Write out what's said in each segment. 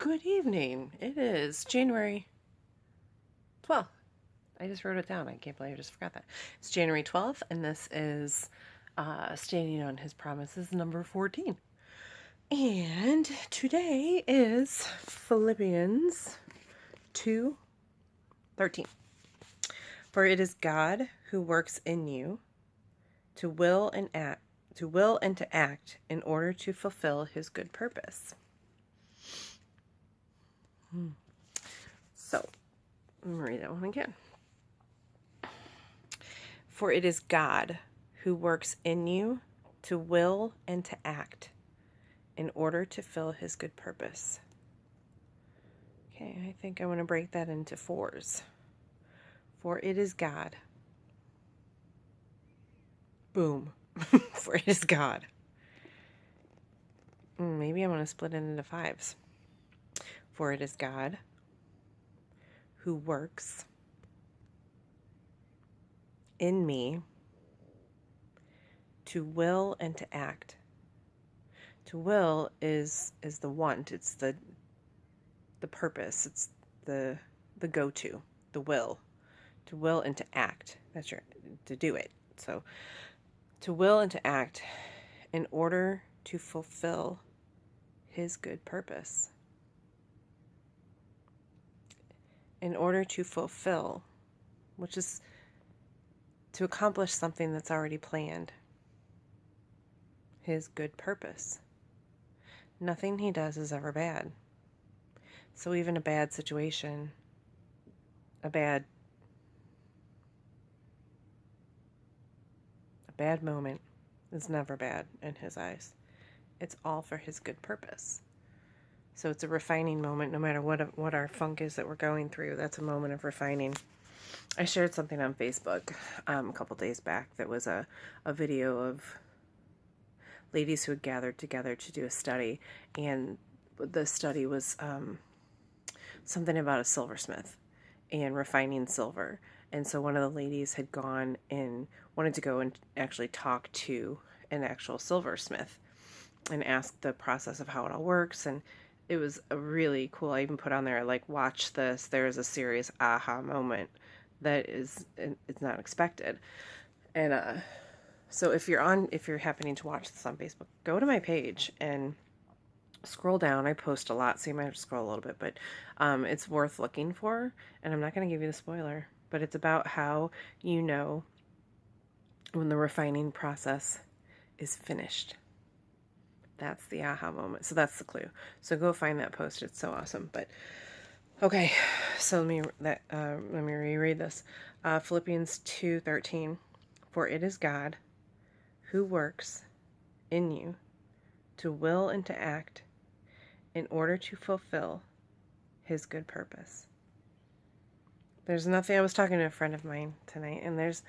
Good evening. It is January 12th. I just wrote it down. I can't believe I just forgot that. It's January 12th, and this is Standing on His Promises, number 14. And today is Philippians 2:13. For it is God who works in you to will and to act in order to fulfill his good purpose. So, let me read that one again. For it is God who works in you to will and to act in order to fill his good purpose. Okay, I think I want to break that into fours. For it is God. Boom. For it is God. Maybe I'm going to split it into fives. For it is God who works in me to will and to act. To will is the want. It's the purpose. It's the go-to. The will. To will and to act. That's to do it. So to will and to act in order to fulfill his good purpose. In order to fulfill, which is to accomplish something that's already planned. His good purpose. Nothing he does is ever bad. So even a bad situation, a bad moment is never bad in his eyes. It's all for his good purpose. So it's a refining moment, no matter what our funk is that we're going through. That's a moment of refining. I shared something on Facebook a couple days back that was a video of ladies who had gathered together to do a study, and the study was something about a silversmith and refining silver. And so one of the ladies had gone and wanted to go and actually talk to an actual silversmith and ask the process of how it all works. And it was a really cool. I even put on there, like, watch this. There is a serious aha moment that it's not expected. And so if you're happening to watch this on Facebook, go to my page and scroll down. I post a lot, so you might have to scroll a little bit, but it's worth looking for. And I'm not going to give you the spoiler, but it's about how you know when the refining process is finished. That's the aha moment. So that's the clue. So go find that post. It's so awesome. But okay, so let me reread this. Philippians 2:13. For it is God who works in you to will and to act in order to fulfill his good purpose. There's nothing, I was talking to a friend of mine tonight, and there's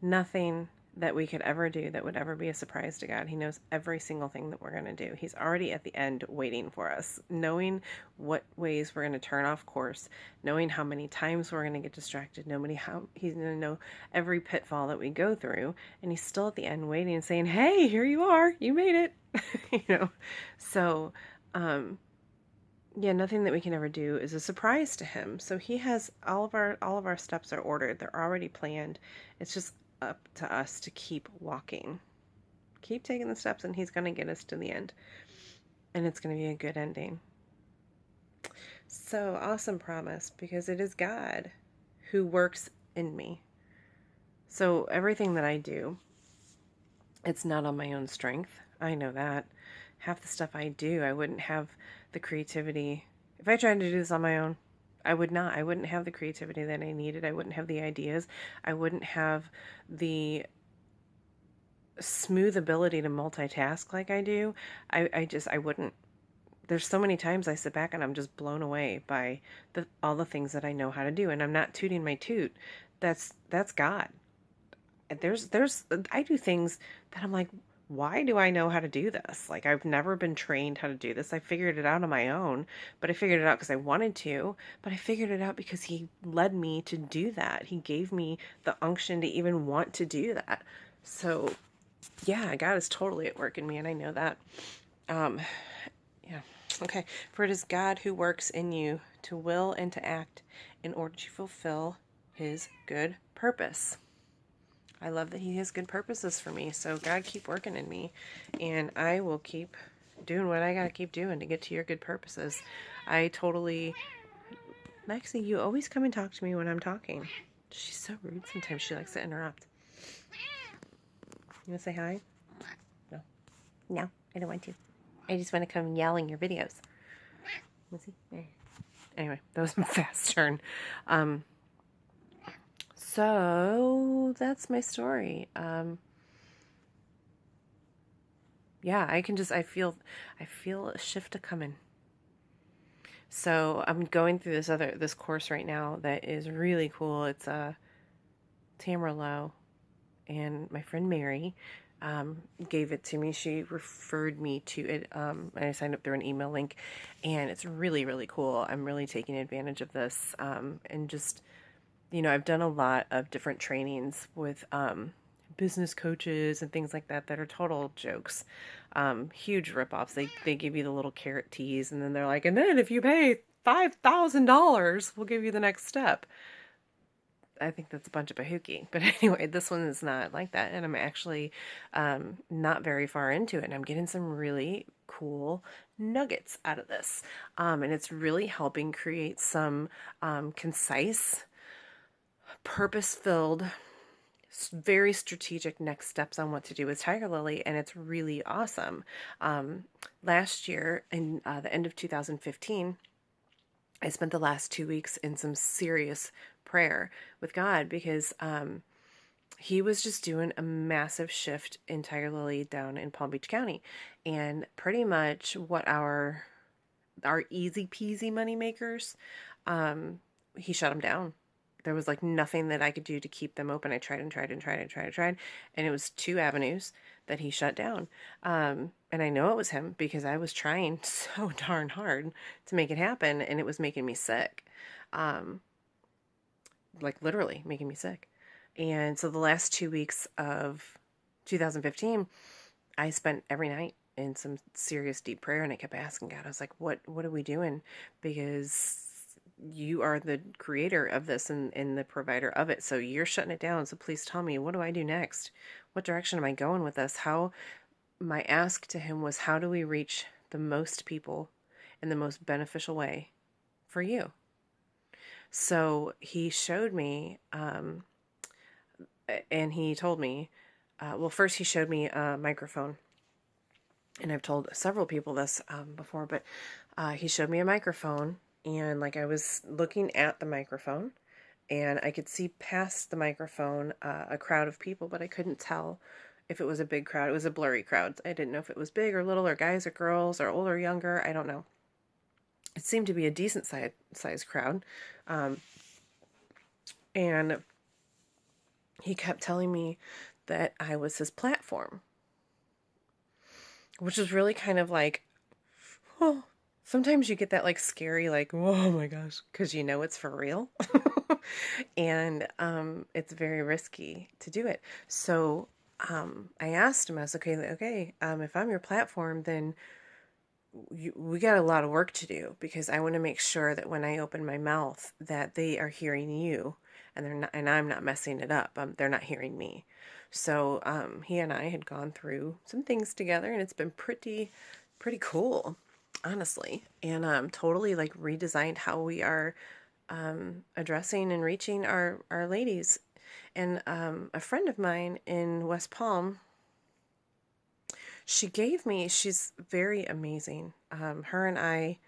nothing that we could ever do that would ever be a surprise to God. He knows every single thing that we're going to do. He's already at the end waiting for us, knowing what ways we're going to turn off course, knowing how many times we're going to get distracted, he's going to know every pitfall that we go through, and he's still at the end waiting and saying, hey, here you are, you made it. So yeah, nothing that we can ever do is a surprise to him. So he has all of our steps are ordered. They're already planned. It's just up to us to keep walking. Keep taking the steps, and he's going to get us to the end. And it's going to be a good ending. So awesome promise, because it is God who works in me. So everything that I do, it's not on my own strength. I know that. Half the stuff I do, I wouldn't have the creativity. If I tried to do this on my own, I would not. I wouldn't have the creativity that I needed. I wouldn't have the ideas. I wouldn't have the smooth ability to multitask like I do. I wouldn't. There's so many times I sit back and I'm just blown away by all the things that I know how to do. And I'm not tooting my toot. That's God. I do things that I'm like, why do I know how to do this? Like, I've never been trained how to do this. I figured it out on my own, but I figured it out because I wanted to, but I figured it out because he led me to do that. He gave me the unction to even want to do that. So yeah, God is totally at work in me, and I know that. Yeah. Okay. For it is God who works in you to will and to act in order to fulfill his good purpose. I love that he has good purposes for me. So God, keep working in me, and I will keep doing what I got to keep doing to get to your good purposes. I totally... Lexi, you always come and talk to me when I'm talking. She's so rude sometimes. She likes to interrupt. You want to say hi? No. No, I don't want to. I just want to come yell in your videos. Let's see. Anyway, that was my fast turn. So that's my story. Yeah, I feel a shift coming. So I'm going through this course right now that is really cool. It's Tamara Lowe, and my friend Mary gave it to me. She referred me to it, and I signed up through an email link, and it's really, really cool. I'm really taking advantage of this, and just, I've done a lot of different trainings with business coaches and things like that are total jokes, huge ripoffs. They give you the little carrot tease, and then they're like, and then if you pay $5,000, we'll give you the next step. I think that's a bunch of bahookie. But anyway, this one is not like that. And I'm actually not very far into it. And I'm getting some really cool nuggets out of this. And it's really helping create some concise, purpose-filled, very strategic next steps on what to do with Tiger Lily. And it's really awesome. Last year, in the end of 2015, I spent the last 2 weeks in some serious prayer with God, because he was just doing a massive shift in Tiger Lily down in Palm Beach County, and pretty much what our easy peasy money makers, he shut them down. There was like nothing that I could do to keep them open. I tried and tried and tried and tried and tried, and it was 2 avenues that he shut down. And I know it was him, because I was trying so darn hard to make it happen, and it was making me sick. Like literally making me sick. And so the last 2 weeks of 2015, I spent every night in some serious deep prayer, and I kept asking God, I was like, what are we doing? Because you are the creator of this and the provider of it. So you're shutting it down. So please tell me, what do I do next? What direction am I going with this? My ask to him was, how do we reach the most people in the most beneficial way for you? So he showed me, and he told me, well, first he showed me a microphone. And I've told several people this before, but he showed me a microphone, and like I was looking at the microphone, and I could see past the microphone a crowd of people, but I couldn't tell if it was a big crowd. It was a blurry crowd. I didn't know if it was big or little, or guys or girls, or old or younger. I don't know. It seemed to be a decent sized crowd. And he kept telling me that I was his platform, which is really kind of like, oh, sometimes you get that like scary, like, oh my gosh, because it's for real. And it's very risky to do it. So I asked him, I was like, okay, if I'm your platform, then we got a lot of work to do, because I want to make sure that when I open my mouth that they are hearing you, and I'm not messing it up. They're not hearing me. So he and I had gone through some things together, and it's been pretty cool, honestly. And totally like redesigned how we are addressing and reaching our ladies. And a friend of mine in West Palm, she's very amazing. Her and I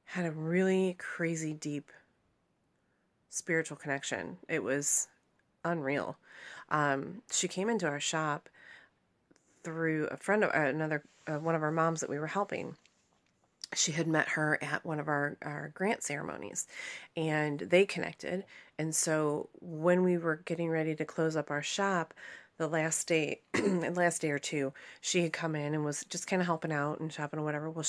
had a really crazy deep spiritual connection. It was unreal. She came into our shop through a friend of one of our moms that we were helping. She had met her at one of our grant ceremonies, and they connected. And so when we were getting ready to close up our shop, the last day or two, she had come in and was just kind of helping out and shopping or whatever. Well,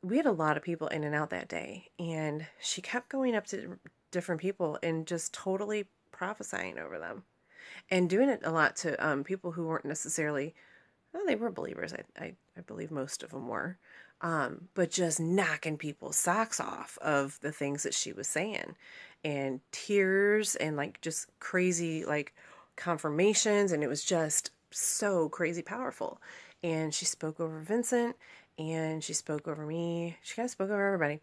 we had a lot of people in and out that day, and she kept going up to different people and just totally prophesying over them, and doing it a lot to people who weren't necessarily, well, they were believers. I believe most of them were. but just knocking people's socks off of the things that she was saying, and tears and like just crazy like confirmations, and it was just so crazy powerful. And she spoke over Vincent, and she spoke over me. She kind of spoke over everybody.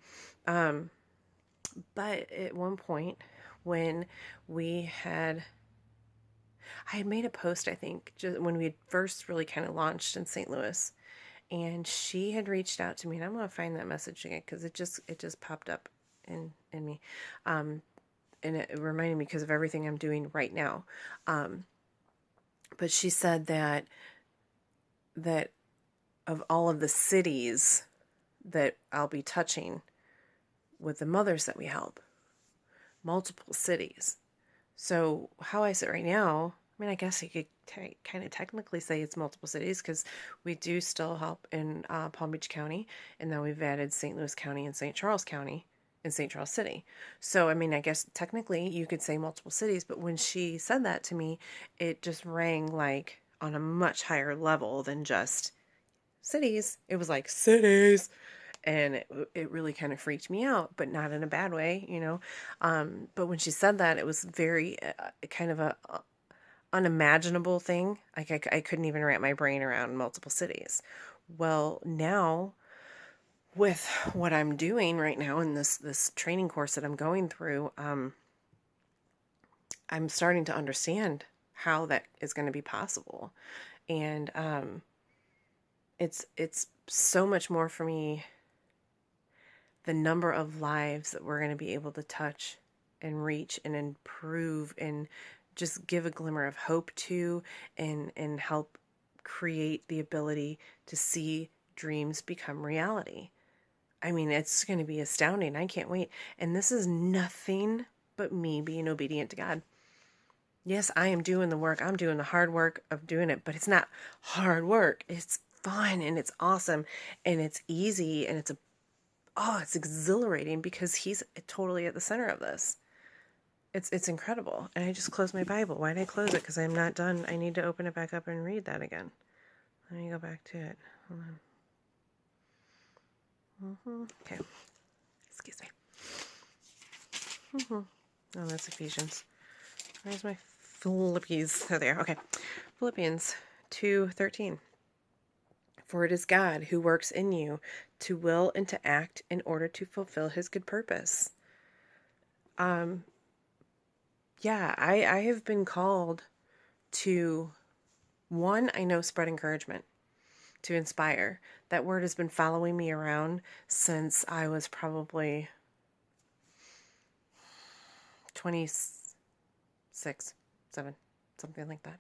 But at one point, when I had made a post, I think, just when we had first really kind of launched in St. Louis, and she had reached out to me, and I'm gonna find that message again because it just popped up in me, and it reminded me because of everything I'm doing right now. But she said that of all of the cities that I'll be touching with the mothers that we help, multiple cities. So how I sit right now, I mean, I guess you could kind of technically say it's multiple cities because we do still help in Palm Beach County, and then we've added St. Louis County and St. Charles County and St. Charles City. So, I mean, I guess technically you could say multiple cities, but when she said that to me, it just rang like on a much higher level than just cities. It was like cities. And it really kind of freaked me out, but not in a bad way, you know. But when she said that, it was very kind of a unimaginable thing. Like I couldn't even wrap my brain around multiple cities. Well, now with what I'm doing right now in this training course that I'm going through, I'm starting to understand how that is going to be possible, and it's so much more for me. The number of lives that we're going to be able to touch and reach and improve and just give a glimmer of hope to, and help create the ability to see dreams become reality. I mean, it's going to be astounding. I can't wait. And this is nothing but me being obedient to God. Yes, I am doing the work. I'm doing the hard work of doing it, but it's not hard work. It's fun and it's awesome and it's easy and it's exhilarating because he's totally at the center of this. It's incredible. And I just closed my Bible. Why did I close it? Because I'm not done. I need to open it back up and read that again. Let me go back to it. Hold on. Okay. Excuse me. Oh, that's Ephesians. Where's my Philippians? Oh, there. Okay. Philippians 2:13. For it is God who works in you to will and to act in order to fulfill his good purpose. Yeah, I have been called to, one, I know, spread encouragement, to inspire. That word has been following me around since I was probably 26, 7, something like that.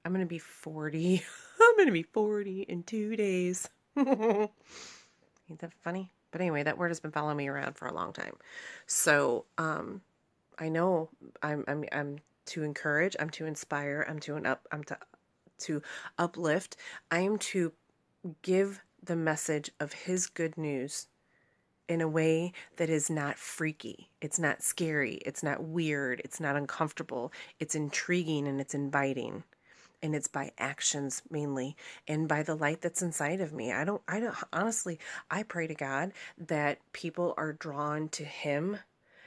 I'm going to be 40. I'm going to be 40 in 2 days. Ain't that funny? But anyway, that word has been following me around for a long time. So, I know I'm to encourage, I'm to inspire, I'm to uplift. I am to give the message of his good news in a way that is not freaky. It's not scary. It's not weird. It's not uncomfortable. It's intriguing and it's inviting. And it's by actions mainly, and by the light that's inside of me. I don't honestly, I pray to God that people are drawn to him,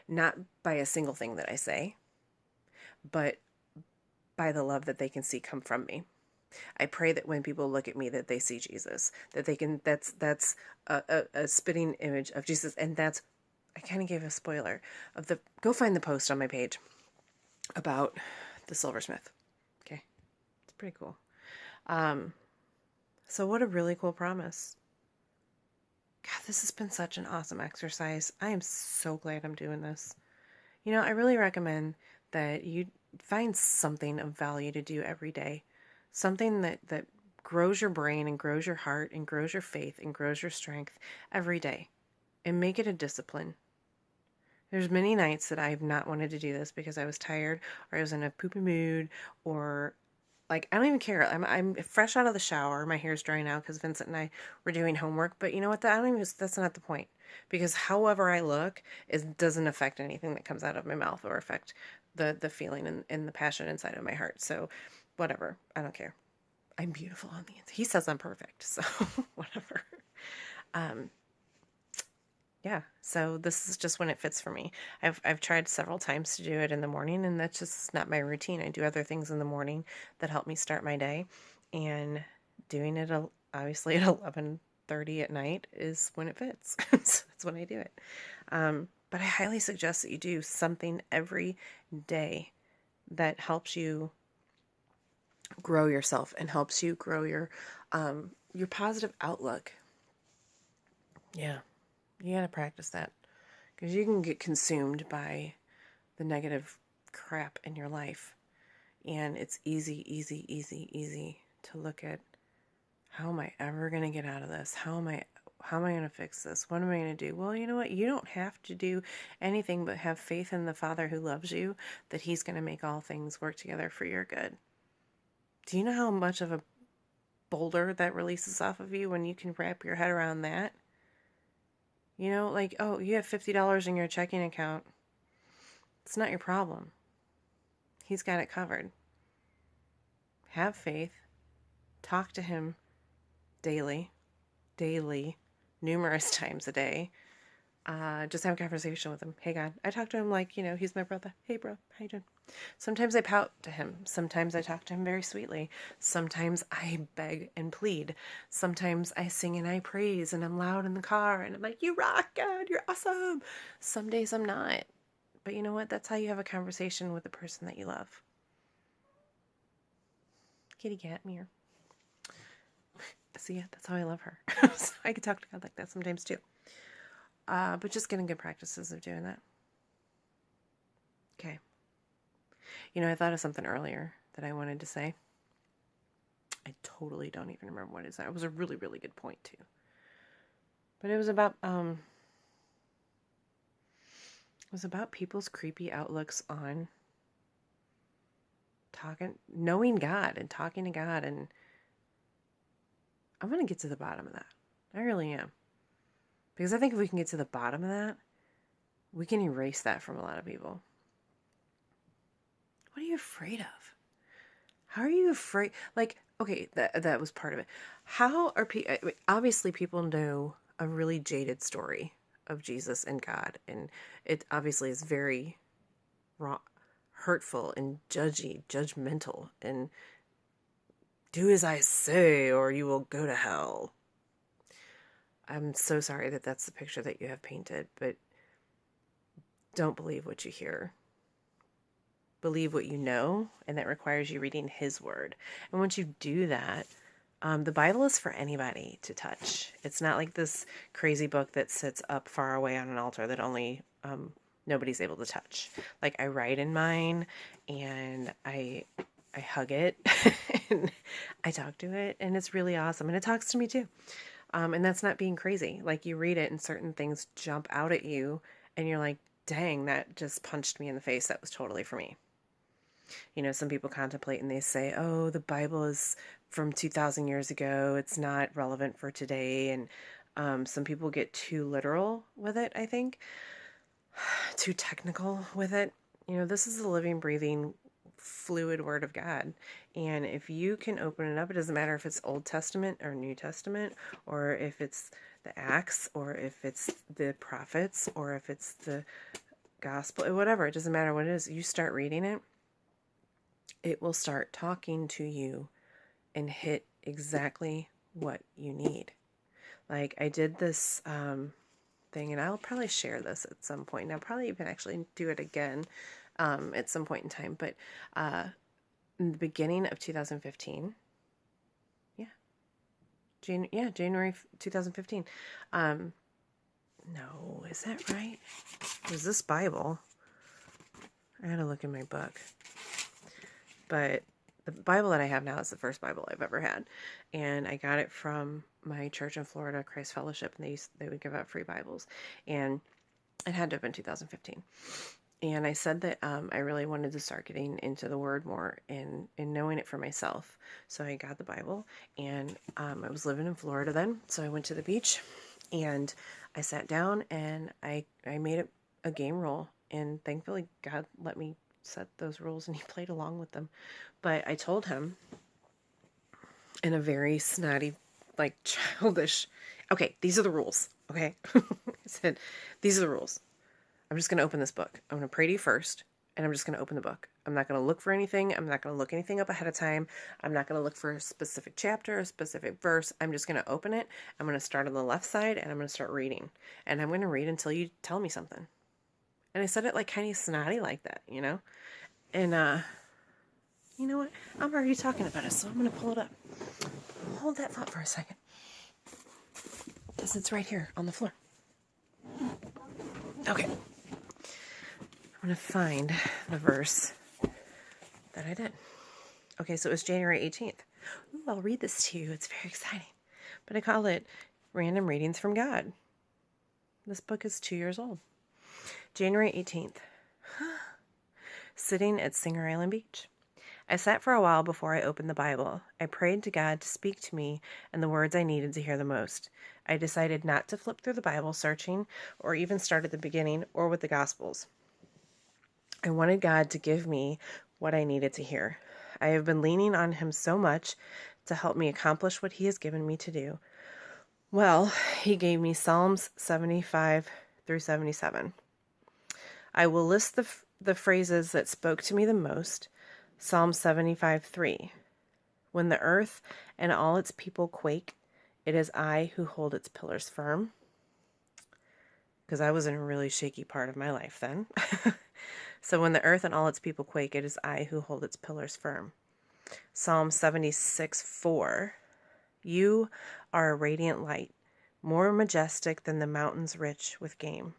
not by a single thing that I say, but by the love that they can see come from me. I pray that when people look at me, that they see Jesus, that they can, that's a spitting image of Jesus. And that's, I kind of gave a spoiler of go find the post on my page about the silversmith. Okay. It's pretty cool. So what a really cool promise. God, this has been such an awesome exercise. I am so glad I'm doing this. You know, I really recommend that you find something of value to do every day. Something that grows your brain and grows your heart and grows your faith and grows your strength every day. And make it a discipline. There's many nights that I've not wanted to do this because I was tired or I was in a poopy mood, or like, I don't even care. I'm fresh out of the shower. My hair's drying out because Vincent and I were doing homework. But you know what? That's not the point. Because however I look, it doesn't affect anything that comes out of my mouth or affect the feeling and the passion inside of my heart. So whatever. I don't care. I'm beautiful on the inside. He says I'm perfect. So whatever. Yeah, so this is just when it fits for me. I've tried several times to do it in the morning, and that's just not my routine. I do other things in the morning that help me start my day, and doing it obviously at 11:30 at night is when it fits. So that's when I do it. But I highly suggest that you do something every day that helps you grow yourself and helps you grow your positive outlook. Yeah. You got to practice that because you can get consumed by the negative crap in your life. And it's easy to look at, how am I ever going to get out of this? How am I going to fix this? What am I going to do? Well, you know what? You don't have to do anything but have faith in the Father who loves you, that he's going to make all things work together for your good. Do you know how much of a boulder that releases off of you when you can wrap your head around that? You know, like, oh, you have $50 in your checking account. It's not your problem. He's got it covered. Have faith. Talk to him daily, numerous times a day. Just have a conversation with him. Hey, God. I talk to him like, he's my brother. Hey, bro, how you doing? Sometimes I pout to him. Sometimes I talk to him very sweetly. Sometimes I beg and plead. Sometimes I sing and I praise and I'm loud in the car and I'm like, you rock, God, you're awesome. Some days I'm not. But you know what? That's how you have a conversation with the person that you love. Kitty cat, Mir. So yeah, that's how I love her. So I could talk to God like that sometimes too. But just getting good practices of doing that. Okay. I thought of something earlier that I wanted to say. I totally don't even remember what it is. It was a really, really good point too. But it was about people's creepy outlooks on knowing God and talking to God, and I'm going to get to the bottom of that. I really am. Because I think if we can get to the bottom of that, we can erase that from a lot of people. What are you afraid of? How are you afraid? Like, okay, that was part of it. How are people... Obviously, people know a really jaded story of Jesus and God, and it obviously is very wrong, hurtful and judgmental, and do as I say or you will go to hell. I'm so sorry that that's the picture that you have painted, but don't believe what you hear. Believe what you know, and that requires you reading his word. And once you do that, the Bible is for anybody to touch. It's not like this crazy book that sits up far away on an altar that only nobody's able to touch. Like, I write in mine, and I hug it, and I talk to it, and it's really awesome. And it talks to me too. And that's not being crazy. Like, you read it and certain things jump out at you and you're like, dang, that just punched me in the face. That was totally for me. Some people contemplate and they say, oh, the Bible is from 2,000 years ago. It's not relevant for today. And some people get too literal with it, I think. Too technical with it. This is a living, breathing, fluid word of God. And if you can open it up, it doesn't matter if it's Old Testament or New Testament, or if it's the Acts, or if it's the prophets, or if it's the gospel, whatever. It doesn't matter what it is. You start reading it, it will start talking to you and hit exactly what you need. Like, I did this thing, and I'll probably share this at some point. And I'll probably even actually do it again at some point in time. But in the beginning of 2015, January 2015. No, is that right? Was this Bible? I had to look in my book. But the Bible that I have now is the first Bible I've ever had. And I got it from my church in Florida, Christ Fellowship, and they would give out free Bibles. And it had to have been 2015. And I said that I really wanted to start getting into the Word more and knowing it for myself. So I got the Bible, and I was living in Florida then. So I went to the beach, and I sat down, and I made a game roll. And thankfully, God let me set those rules, and he played along with them. But I told him in a very snotty, like childish, Okay, these are the rules. Okay. I said, these are the rules. I'm just going to open this book. I'm going to pray to you first, and I'm just going to open the book. I'm not going to look for anything. I'm not going to look anything up ahead of time. I'm not going to look for a specific chapter, a specific verse. I'm just going to open it. I'm going to start on the left side, and I'm going to start reading. And I'm going to read until you tell me something. And I said it like kind of snotty like that, you know? And, you know what? I'm already talking about it, so I'm going to pull it up. Hold that thought for a second. Because it's right here on the floor. Okay. I'm going to find the verse that I did. Okay, so it was January 18th. Ooh, I'll read this to you. It's very exciting. But I call it Random Readings from God. This book is 2 years old. January 18th. Sitting at Singer Island Beach. I sat for a while before I opened the Bible. I prayed to God to speak to me and the words I needed to hear the most. I decided not to flip through the Bible searching or even start at the beginning or with the Gospels. I wanted God to give me what I needed to hear. I have been leaning on Him so much to help me accomplish what He has given me to do. Well, He gave me Psalms 75 through 77. I will list the phrases that spoke to me the most. Psalm 75:3. When the earth and all its people quake, it is I who hold its pillars firm. Because I was in a really shaky part of my life then. So when the earth and all its people quake, it is I who hold its pillars firm. Psalm 76:4. You are a radiant light, more majestic than the mountains rich with game.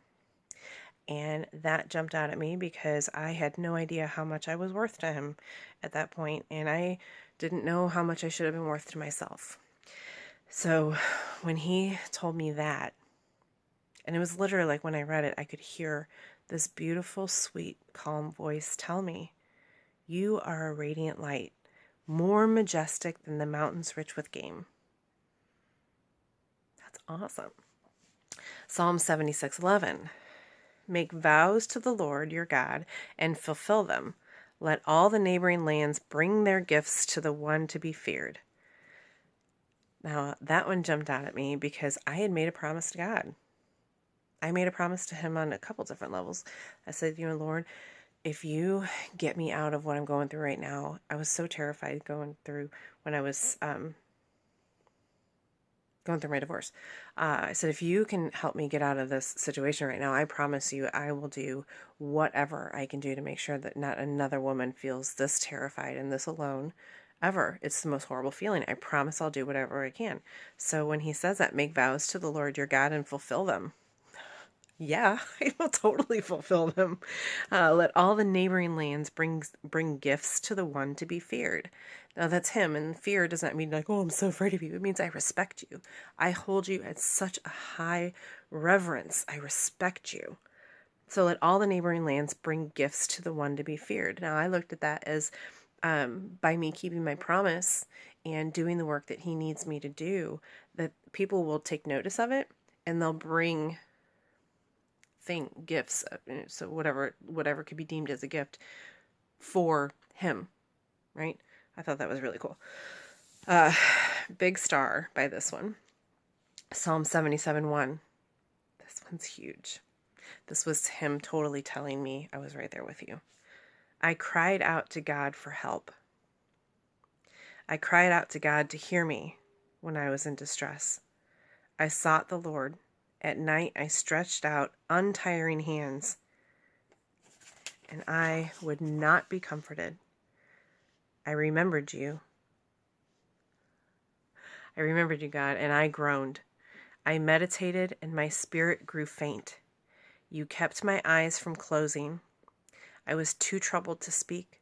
And that jumped out at me because I had no idea how much I was worth to Him at that point, and I didn't know how much I should have been worth to myself. So when He told me that, and it was literally like when I read it, I could hear this beautiful, sweet, calm voice tell me, you are a radiant light, more majestic than the mountains rich with game. That's awesome. Psalm 76:11. Make vows to the Lord your God and fulfill them. Let all the neighboring lands bring their gifts to the one to be feared. Now, that one jumped out at me because I had made a promise to God. I made a promise to Him on a couple different levels. I said, Lord, if you get me out of what I'm going through right now, I was so terrified going through when I was going through my divorce. I said, if you can help me get out of this situation right now, I promise you I will do whatever I can do to make sure that not another woman feels this terrified and this alone ever. It's the most horrible feeling. I promise I'll do whatever I can. So when He says that, make vows to the Lord your God and fulfill them. Yeah, I will totally fulfill them. Let all the neighboring lands bring gifts to the one to be feared. Now that's Him, and fear does not mean like, oh, I'm so afraid of you. It means I respect you. I hold you at such a high reverence. I respect you. So let all the neighboring lands bring gifts to the one to be feared. Now I looked at that as by me keeping my promise and doing the work that He needs me to do, that people will take notice of it and they'll bring gifts, so whatever could be deemed as a gift for Him, right? I thought that was really cool. Big star by this one. Psalm 77:1. This one's huge. This was Him totally telling me I was right there with you. I cried out to God for help. I cried out to God to hear me when I was in distress. I sought the Lord. At night I stretched out untiring hands, and I would not be comforted. I remembered you. I remembered you, God, and I groaned. I meditated, and my spirit grew faint. You kept my eyes from closing. I was too troubled to speak.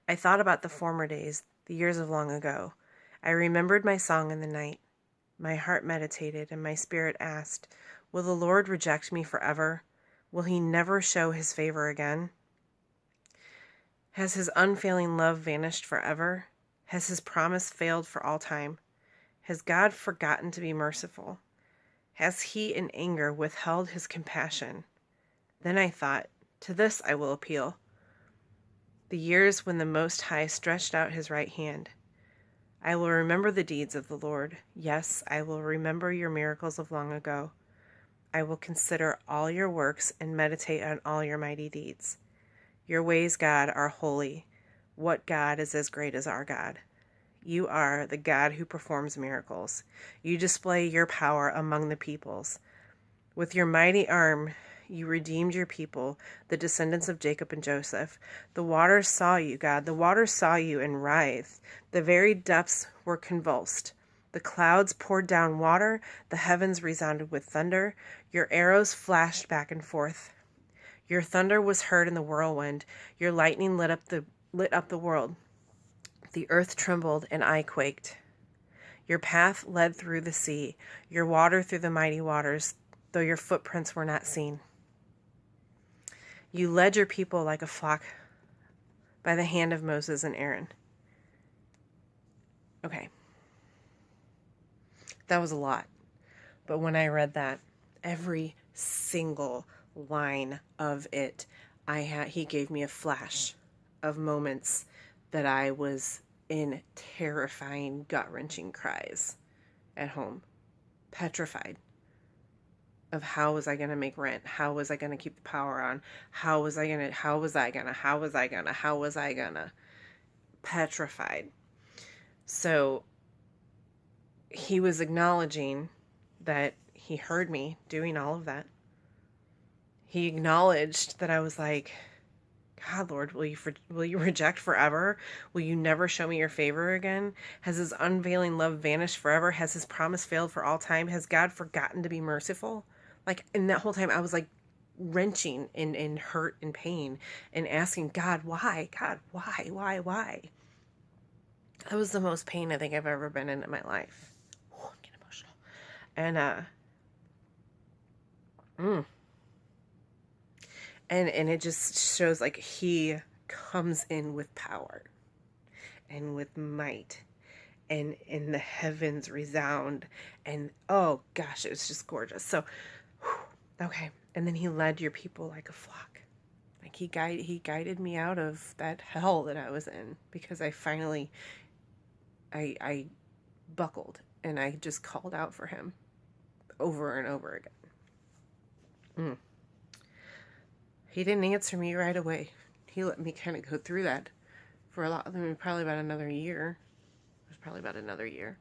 I thought about the former days, the years of long ago. I remembered my song in the night. My heart meditated, and my spirit asked, will the Lord reject me forever? Will He never show His favor again? Has His unfailing love vanished forever? Has His promise failed for all time? Has God forgotten to be merciful? Has He in anger withheld His compassion? Then I thought, to this I will appeal. The years when the Most High stretched out His right hand. I will remember the deeds of the Lord. Yes, I will remember your miracles of long ago. I will consider all your works and meditate on all your mighty deeds. Your ways, God, are holy. What God is as great as our God? You are the God who performs miracles. You display your power among the peoples. With your mighty arm, you redeemed your people, the descendants of Jacob and Joseph. The waters saw you, God. The waters saw you and writhed. The very depths were convulsed. The clouds poured down water. The heavens resounded with thunder. Your arrows flashed back and forth. Your thunder was heard in the whirlwind. Your lightning lit up the world. The earth trembled and I quaked. Your path led through the sea, your water through the mighty waters, though your footprints were not seen. You led your people like a flock by the hand of Moses and Aaron. Okay. That was a lot. But when I read that, every single line of it, he gave me a flash of moments that I was in terrifying, gut-wrenching cries at home, petrified of how was I going to make rent? How was I going to keep the power on? How was I going to, petrified. So he was acknowledging that he heard me doing all of that. He acknowledged that I was like, God, Lord, will you reject forever? Will you never show me your favor again? Has his unveiling love vanished forever? Has his promise failed for all time? Has God forgotten to be merciful? Like, in that whole time, I was like wrenching in hurt and pain and asking God, why? God, why? That was the most pain I think I've ever been in my life. Oh, I'm getting emotional. And it just shows like he comes in with power and with might, and the heavens resound, and oh gosh, it was just gorgeous. So, okay. And then he led your people like a flock. Like he guided me out of that hell that I was in, because I finally, I buckled and I just called out for him over and over again. He didn't answer me right away. He let me kind of go through that for a lot. Probably about another year. It was probably about another year.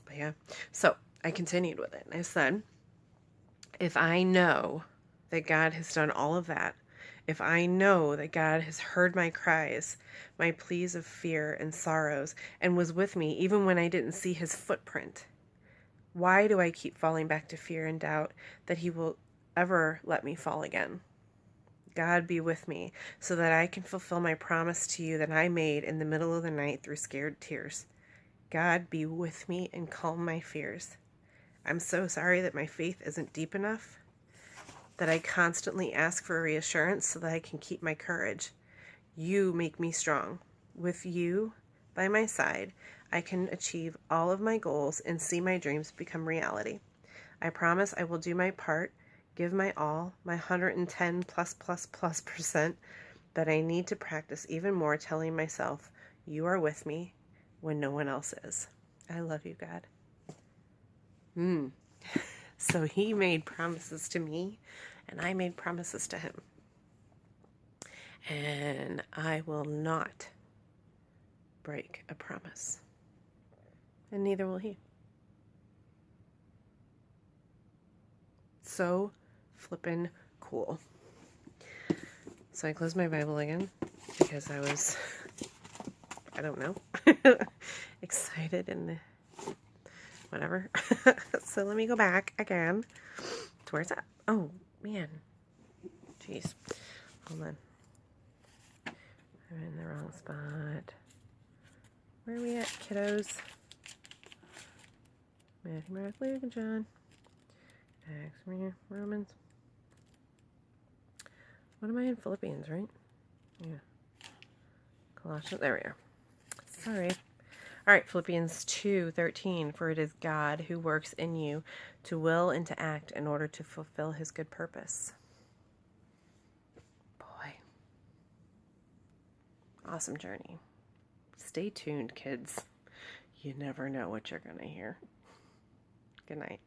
But yeah. So I continued with it. And I said, if I know that God has done all of that, if I know that God has heard my cries, my pleas of fear and sorrows, and was with me even when I didn't see his footprint, why do I keep falling back to fear and doubt that he will ever let me fall again? God be with me so that I can fulfill my promise to you that I made in the middle of the night through scared tears. God be with me and calm my fears. I'm so sorry that my faith isn't deep enough, that I constantly ask for reassurance so that I can keep my courage. You make me strong. With you by my side, I can achieve all of my goals and see my dreams become reality. I promise I will do my part, give my all, my 110 plus %, but I need to practice even more telling myself, you are with me when no one else is. I love you, God. So he made promises to me, and I made promises to him. And I will not break a promise. And neither will he. So flippin' cool. So I closed my Bible again because I was, I don't know, excited and whatever. So let me go back again to where it's at. Oh, man. Jeez. Hold on. I'm in the wrong spot. Where are we at, kiddos? Matthew, Mark, Luke, and John. Acts, Romans. What am I in? Philippians, right? Yeah. Colossians. There we are. Sorry. All right, Philippians 2:13. For it is God who works in you to will and to act in order to fulfill his good purpose. Boy. Awesome journey. stay tuned, kids. You never know what you're going to hear. Good night.